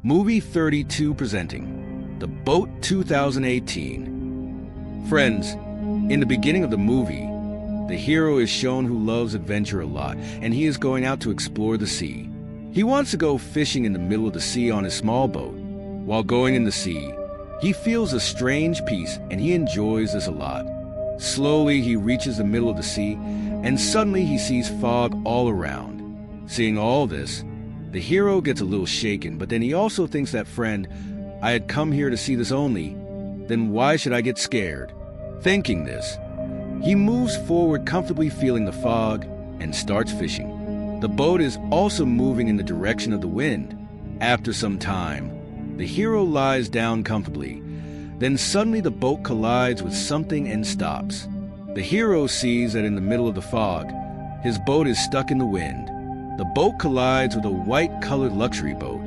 Movie 32 presenting The Boat 2018. Friends, in the beginning of the movie, the hero is shown who loves adventure a lot, and he is going out to explore the sea. He wants to go fishing in the middle of the sea on his small boat. While going in the sea, he feels a strange peace, and he enjoys this a lot. Slowly, he reaches the middle of the sea, and suddenly he sees fog all around. Seeing all this, the hero gets a little shaken, but then he also thinks that, friend, I had come here to see this only, then why should I get scared? Thinking this, he moves forward comfortably feeling the fog and starts fishing. The boat is also moving in the direction of the wind. After some time, the hero lies down comfortably. Then suddenly the boat collides with something and stops. The hero sees that in the middle of the fog, his boat is stuck in the wind. The boat collides with a white-colored luxury boat.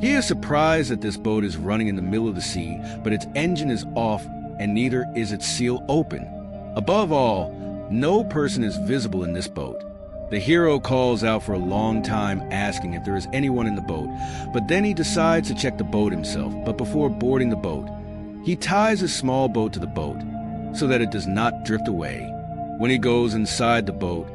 He is surprised that this boat is running in the middle of the sea, but its engine is off and neither is its seal open. Above all, no person is visible in this boat. The hero calls out for a long time asking if there is anyone in the boat, but then he decides to check the boat himself. But before boarding the boat, he ties a small boat to the boat so that it does not drift away. When he goes inside the boat,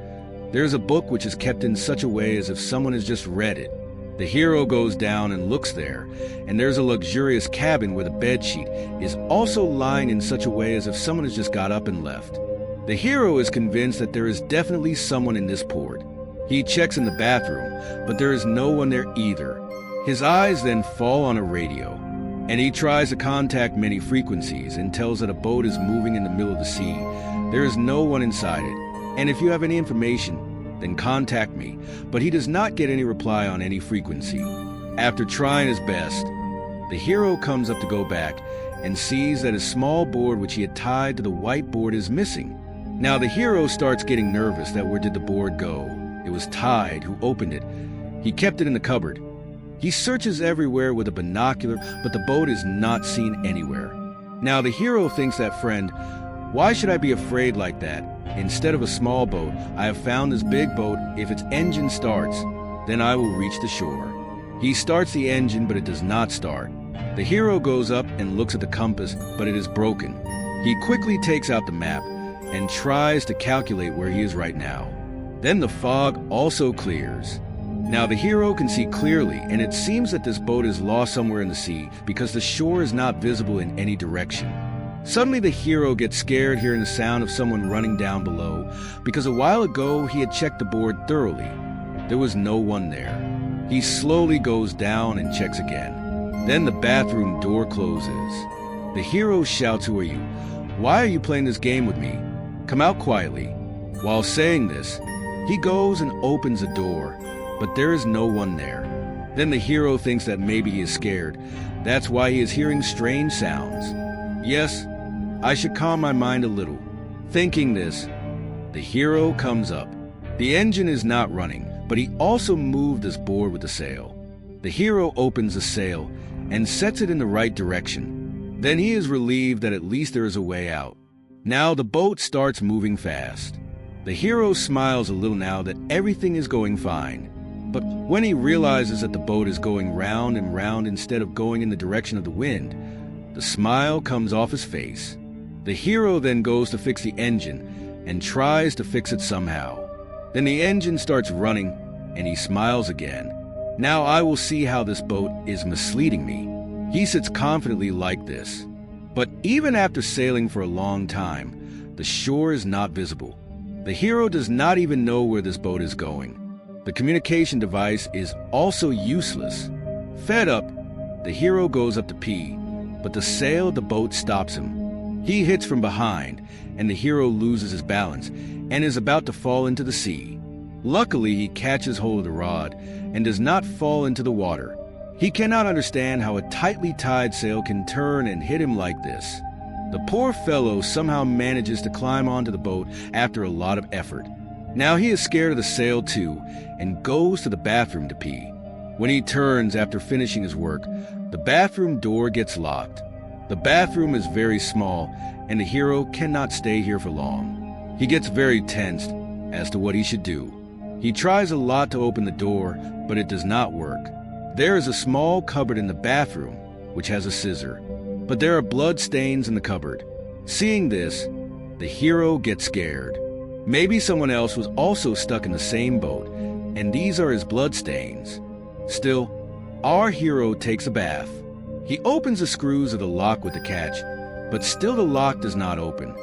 there is a book which is kept in such a way as if someone has just read it. The hero goes down and looks there, and there's a luxurious cabin where the bedsheet is also lying in such a way as if someone has just got up and left. The hero is convinced that there is definitely someone in this port. He checks in the bathroom, but there is no one there either. His eyes then fall on a radio, and he tries to contact many frequencies and tells that a boat is moving in the middle of the sea. There is no one inside it, and if you have any information, then contact me, but he does not get any reply on any frequency. After trying his best, the hero comes up to go back and sees that a small board which he had tied to the white board is missing. Now the hero starts getting nervous that where did the board go? It was tied. Who opened it? He kept it in the cupboard. He searches everywhere with a binocular, but the boat is not seen anywhere. Now the hero thinks that, friend, why should I be afraid like that? Instead of a small boat, I have found this big boat. If its engine starts, then I will reach the shore. He starts the engine, but it does not start. The hero goes up and looks at the compass, but it is broken. He quickly takes out the map and tries to calculate where he is right now. Then the fog also clears. Now the hero can see clearly, and it seems that this boat is lost somewhere in the sea because the shore is not visible in any direction. Suddenly the hero gets scared hearing the sound of someone running down below, because a while ago he had checked the board thoroughly. There was no one there. He slowly goes down and checks again. Then the bathroom door closes. The hero shouts, "Who are you? Why are you playing this game with me? Come out quietly." While saying this, he goes and opens the door, but there is no one there. Then the hero thinks that maybe he is scared. That's why he is hearing strange sounds. Yes, I should calm my mind a little. Thinking this, the hero comes up. The engine is not running, but he also moved this board with the sail. The hero opens the sail and sets it in the right direction. Then he is relieved that at least there is a way out. Now the boat starts moving fast. The hero smiles a little now that everything is going fine. But when he realizes that the boat is going round and round instead of going in the direction of the wind, the smile comes off his face. The hero then goes to fix the engine and tries to fix it somehow. Then the engine starts running and he smiles again. Now I will see how this boat is misleading me. He sits confidently like this. But even after sailing for a long time, the shore is not visible. The hero does not even know where this boat is going. The communication device is also useless. Fed up, the hero goes up to pee, but the sail of the boat stops him. He hits from behind, and the hero loses his balance and is about to fall into the sea. Luckily, he catches hold of the rod and does not fall into the water. He cannot understand how a tightly tied sail can turn and hit him like this. The poor fellow somehow manages to climb onto the boat after a lot of effort. Now he is scared of the sail too and goes to the bathroom to pee. When he turns after finishing his work, the bathroom door gets locked. The bathroom is very small and the hero cannot stay here for long. He gets very tensed as to what he should do. He tries a lot to open the door, but it does not work. There is a small cupboard in the bathroom, which has a scissor, but there are blood stains in the cupboard. Seeing this, the hero gets scared. Maybe someone else was also stuck in the same boat, and these are his blood stains. Still, our hero takes a bath. He opens the screws of the lock with the catch, but still the lock does not open.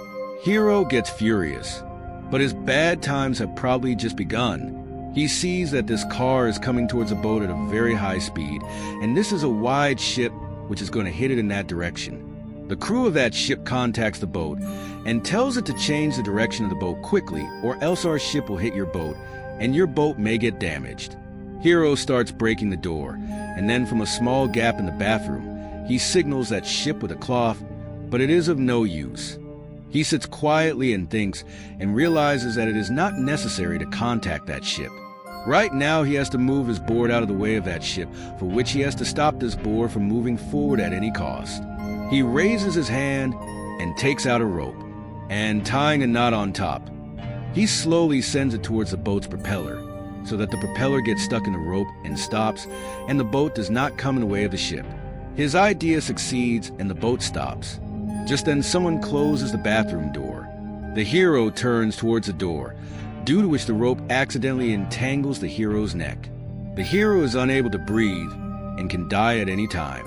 Hero gets furious, but his bad times have probably just begun. He sees that this car is coming towards the boat at a very high speed, and this is a wide ship which is going to hit it in that direction. The crew of that ship contacts the boat and tells it to change the direction of the boat quickly, or else our ship will hit your boat, and your boat may get damaged. Hero starts breaking the door, and then from a small gap in the bathroom, he signals that ship with a cloth, but it is of no use. He sits quietly and thinks, and realizes that it is not necessary to contact that ship. Right now, he has to move his board out of the way of that ship, for which he has to stop this board from moving forward at any cost. He raises his hand and takes out a rope, and tying a knot on top, he slowly sends it towards the boat's propeller, so that the propeller gets stuck in the rope and stops, and the boat does not come in the way of the ship. His idea succeeds, and the boat stops. Just then, someone closes the bathroom door. The hero turns towards the door, due to which the rope accidentally entangles the hero's neck. The hero is unable to breathe and can die at any time.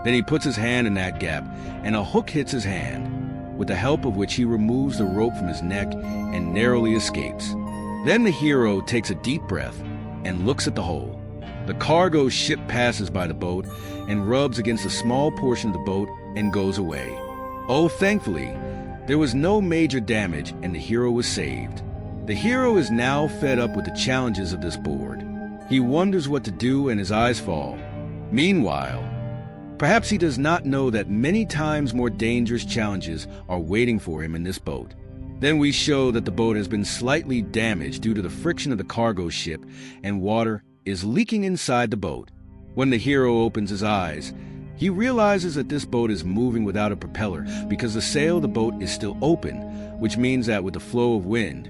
Then he puts his hand in that gap, and a hook hits his hand, with the help of which he removes the rope from his neck and narrowly escapes. Then the hero takes a deep breath and looks at the hole. The cargo ship passes by the boat and rubs against a small portion of the boat and goes away. Oh, thankfully, there was no major damage and the hero was saved. The hero is now fed up with the challenges of this board. He wonders what to do and his eyes fall. Meanwhile, perhaps he does not know that many times more dangerous challenges are waiting for him in this boat. Then we show that the boat has been slightly damaged due to the friction of the cargo ship, and water is leaking inside the boat. When the hero opens his eyes, he realizes that this boat is moving without a propeller because the sail of the boat is still open, which means that with the flow of wind,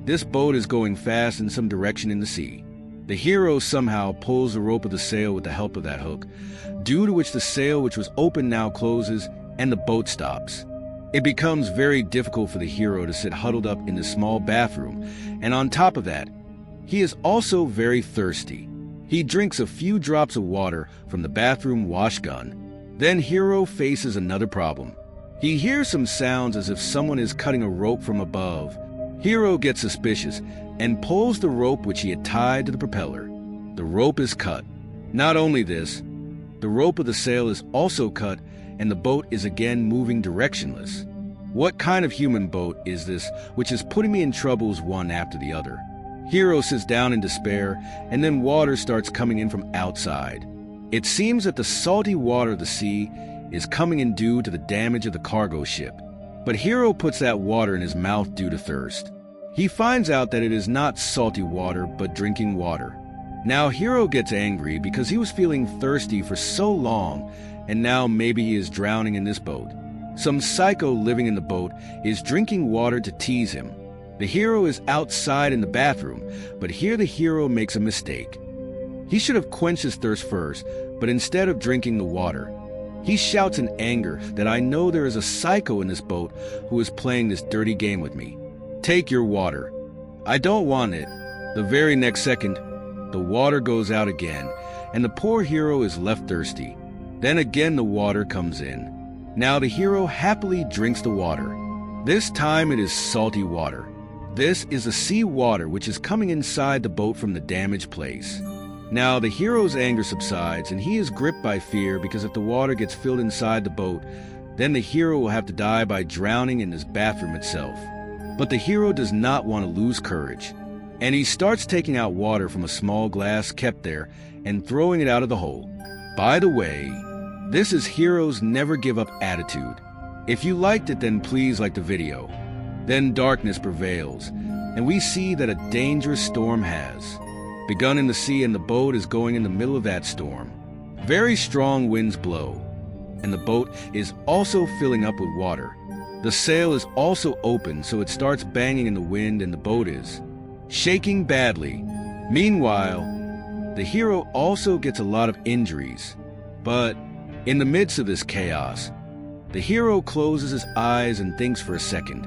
this boat is going fast in some direction in the sea. The hero somehow pulls the rope of the sail with the help of that hook, due to which the sail which was open now closes and the boat stops. It becomes very difficult for the hero to sit huddled up in the small bathroom, and on top of that, he is also very thirsty. He drinks a few drops of water from the bathroom wash gun. Then hero faces another problem. He hears some sounds as if someone is cutting a rope from above. Hero gets suspicious and pulls the rope which he had tied to the propeller. The rope is cut. Not only this, the rope of the sail is also cut, and the boat is again moving directionless. What kind of human boat is this which is putting me in troubles one after the other? Hero sits down in despair, and then water starts coming in from outside. It seems that the salty water of the sea is coming in due to the damage of the cargo ship. But Hero puts that water in his mouth due to thirst. He finds out that it is not salty water, but drinking water. Now Hero gets angry because he was feeling thirsty for so long, and now maybe he is drowning in this boat. Some psycho living in the boat is drinking water to tease him. The hero is outside in the bathroom, but here the hero makes a mistake. He should have quenched his thirst first, but instead of drinking the water, he shouts in anger that I know there is a psycho in this boat who is playing this dirty game with me. Take your water. I don't want it. The very next second, the water goes out again, and the poor hero is left thirsty. Then again the water comes in. Now the hero happily drinks the water. This time it is salty water. This is the sea water which is coming inside the boat from the damaged place. Now the hero's anger subsides, and he is gripped by fear because if the water gets filled inside the boat, then the hero will have to die by drowning in this bathroom itself. But the hero does not want to lose courage, and he starts taking out water from a small glass kept there and throwing it out of the hole. By the way, this is Hero's never give up attitude. If you liked it, then please like the video. Then darkness prevails, and we see that a dangerous storm has begun in the sea, and the boat is going in the middle of that storm. Very strong winds blow, and the boat is also filling up with water. The sail is also open, so it starts banging in the wind, and the boat is shaking badly. Meanwhile, The hero also gets a lot of injuries. But in the midst of this chaos, the hero closes his eyes and thinks for a second,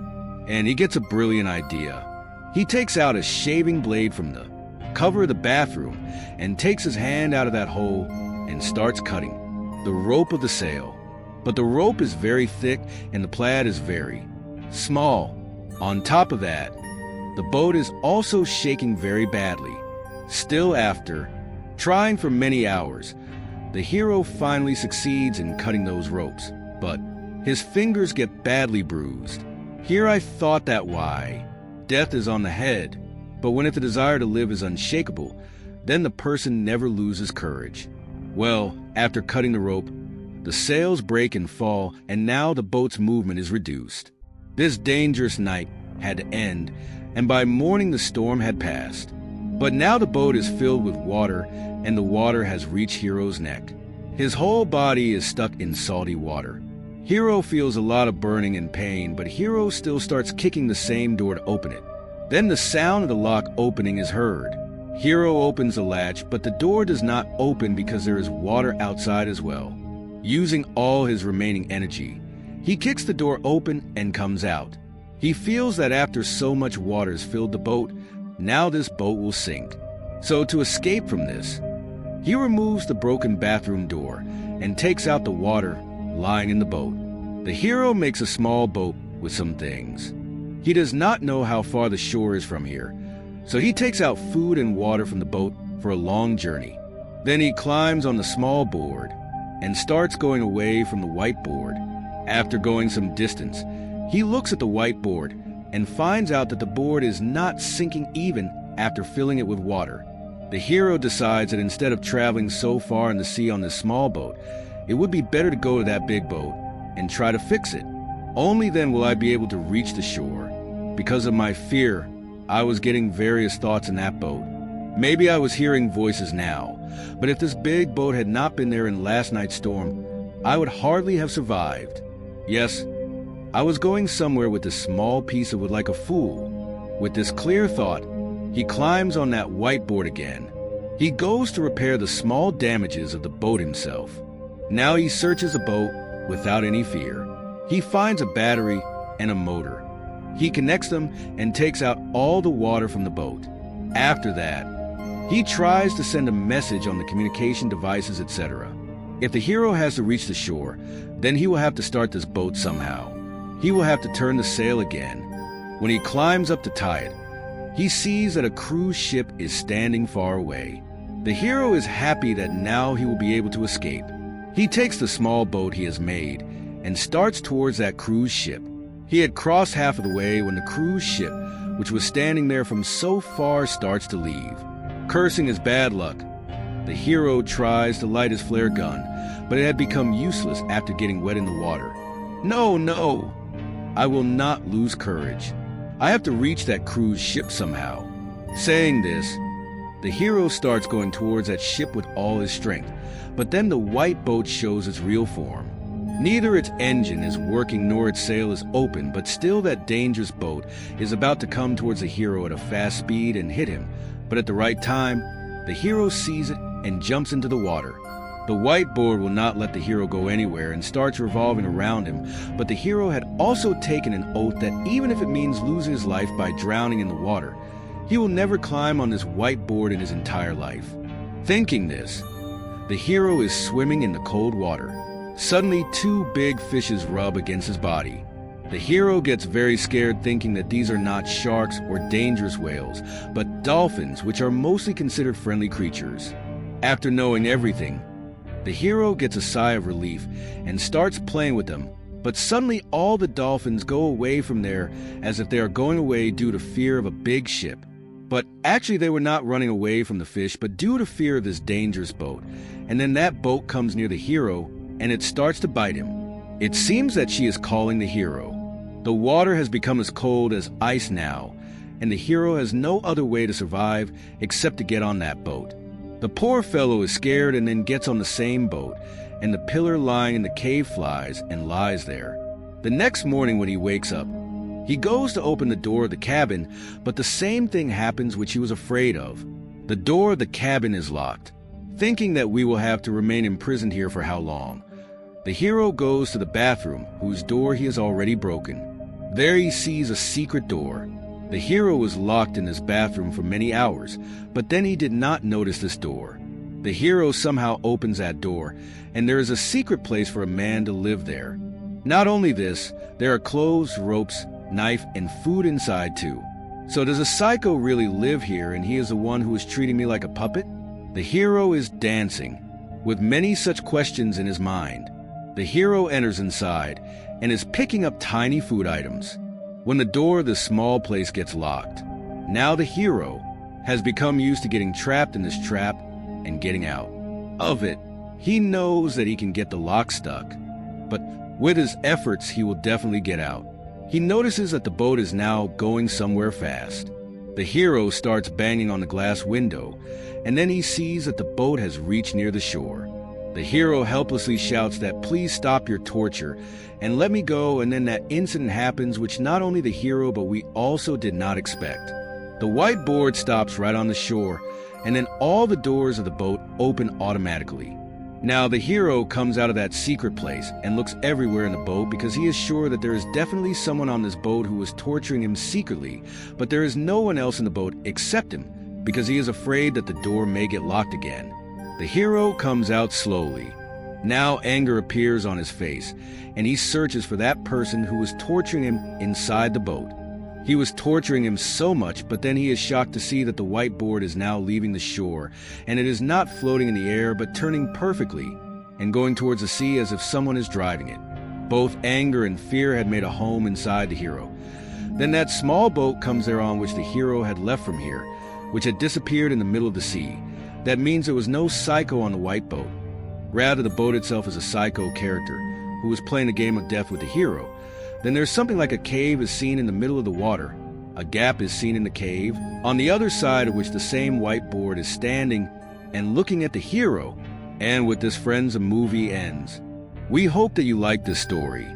and he gets a brilliant idea. He takes out a shaving blade from the cover of the bathroom and takes his hand out of that hole and starts cutting the rope of the sail. But the rope is very thick and the plaid is very small. On top of that, the boat is also shaking very badly. Still, after trying for many hours, the hero finally succeeds in cutting those ropes, but his fingers get badly bruised. Here I thought that why death is on the head, but when if the desire to live is unshakable, then the person never loses courage. Well, after cutting the rope, the sails break and fall, and now the boat's movement is reduced. This dangerous night had to end, and by morning the storm had passed. But now the boat is filled with water, and the water has reached Hero's neck. His whole body is stuck in salty water. Hero feels a lot of burning and pain, but Hero still starts kicking the same door to open it. Then the sound of the lock opening is heard. Hero opens the latch, but the door does not open because there is water outside as well. Using all his remaining energy, he kicks the door open and comes out. He feels that after so much water has filled the boat, now this boat will sink. So to escape from this, he removes the broken bathroom door and takes out the water lying in the boat. The hero makes a small boat with some things. He does not know how far the shore is from here, so he takes out food and water from the boat for a long journey. Then he climbs on the small board and starts going away from the whiteboard. After going some distance, he looks at the whiteboard and finds out that the board is not sinking even after filling it with water. The hero decides that instead of traveling so far in the sea on this small boat, it would be better to go to that big boat and try to fix it. Only then will I be able to reach the shore. Because of my fear, I was getting various thoughts in that boat. Maybe I was hearing voices now, but if this big boat had not been there in last night's storm, I would hardly have survived. Yes, I was going somewhere with this small piece of wood like a fool. With this clear thought, he climbs on that whiteboard again. He goes to repair the small damages of the boat himself. Now he searches the boat without any fear. He finds a battery and a motor. He connects them and takes out all the water from the boat. After that, he tries to send a message on the communication devices, etc. If the hero has to reach the shore, then he will have to start this boat somehow. He will have to turn the sail again. When he climbs up to tie it, he sees that a cruise ship is standing far away. The hero is happy that now he will be able to escape. He takes the small boat he has made and starts towards that cruise ship. He had crossed half of the way when the cruise ship, which was standing there from so far, starts to leave. Cursing his bad luck, the hero tries to light his flare gun, but it had become useless after getting wet in the water. No, no! I will not lose courage. I have to reach that cruise ship somehow. Saying this, the hero starts going towards that ship with all his strength, but then the white boat shows its real form. Neither its engine is working nor its sail is open, but still that dangerous boat is about to come towards the hero at a fast speed and hit him. But at the right time, the hero sees it and jumps into the water. The whiteboard will not let the hero go anywhere and starts revolving around him, but the hero had also taken an oath that even if it means losing his life by drowning in the water, he will never climb on this whiteboard in his entire life. Thinking this, the hero is swimming in the cold water. Suddenly, two big fishes rub against his body. The hero gets very scared, thinking that these are not sharks or dangerous whales, but dolphins, which are mostly considered friendly creatures. After knowing everything, the hero gets a sigh of relief and starts playing with them, but suddenly all the dolphins go away from there as if they are going away due to fear of a big ship. But actually they were not running away from the fish, but due to fear of this dangerous boat. And then that boat comes near the hero and it starts to bite him. It seems that she is calling the hero. The water has become as cold as ice now, and the hero has no other way to survive except to get on that boat. The poor fellow is scared and then gets on the same boat, and the pillar lying in the cave flies and lies there. The next morning when he wakes up, he goes to open the door of the cabin, but the same thing happens which he was afraid of. The door of the cabin is locked. Thinking that we will have to remain imprisoned here for how long, the hero goes to the bathroom, whose door he has already broken. There he sees a secret door. The hero was locked in this bathroom for many hours, but then he did not notice this door. The hero somehow opens that door, and there is a secret place for a man to live there. Not only this, there are clothes, ropes, knife, and food inside too. So does a psycho really live here, and he is the one who is treating me like a puppet? The hero is dancing, with many such questions in his mind. The hero enters inside and is picking up tiny food items. When the door of the small place gets locked, now the hero has become used to getting trapped in this trap and getting out of it. He knows that he can get the lock stuck, but with his efforts he will definitely get out. He notices that the boat is now going somewhere fast. The hero starts banging on the glass window, and then he sees that the boat has reached near the shore. The hero helplessly shouts that please stop your torture and let me go, and then that incident happens which not only the hero but we also did not expect. The white board stops right on the shore, and then all the doors of the boat open automatically. Now the hero comes out of that secret place and looks everywhere in the boat because he is sure that there is definitely someone on this boat who is torturing him secretly, but there is no one else in the boat except him because he is afraid that the door may get locked again. The hero comes out slowly. Now anger appears on his face, and he searches for that person who was torturing him inside the boat. He was torturing him so much, but then he is shocked to see that the whiteboard is now leaving the shore, and it is not floating in the air but turning perfectly and going towards the sea as if someone is driving it. Both anger and fear had made a home inside the hero. Then that small boat comes there on which the hero had left from here, which had disappeared in the middle of the sea. That means there was no psycho on the white boat. Rather, the boat itself is a psycho character who was playing a game of death with the hero. Then there's something like a cave is seen in the middle of the water. A gap is seen in the cave, on the other side of which the same whiteboard is standing and looking at the hero. And with this, friends, the movie ends. We hope that you like this story.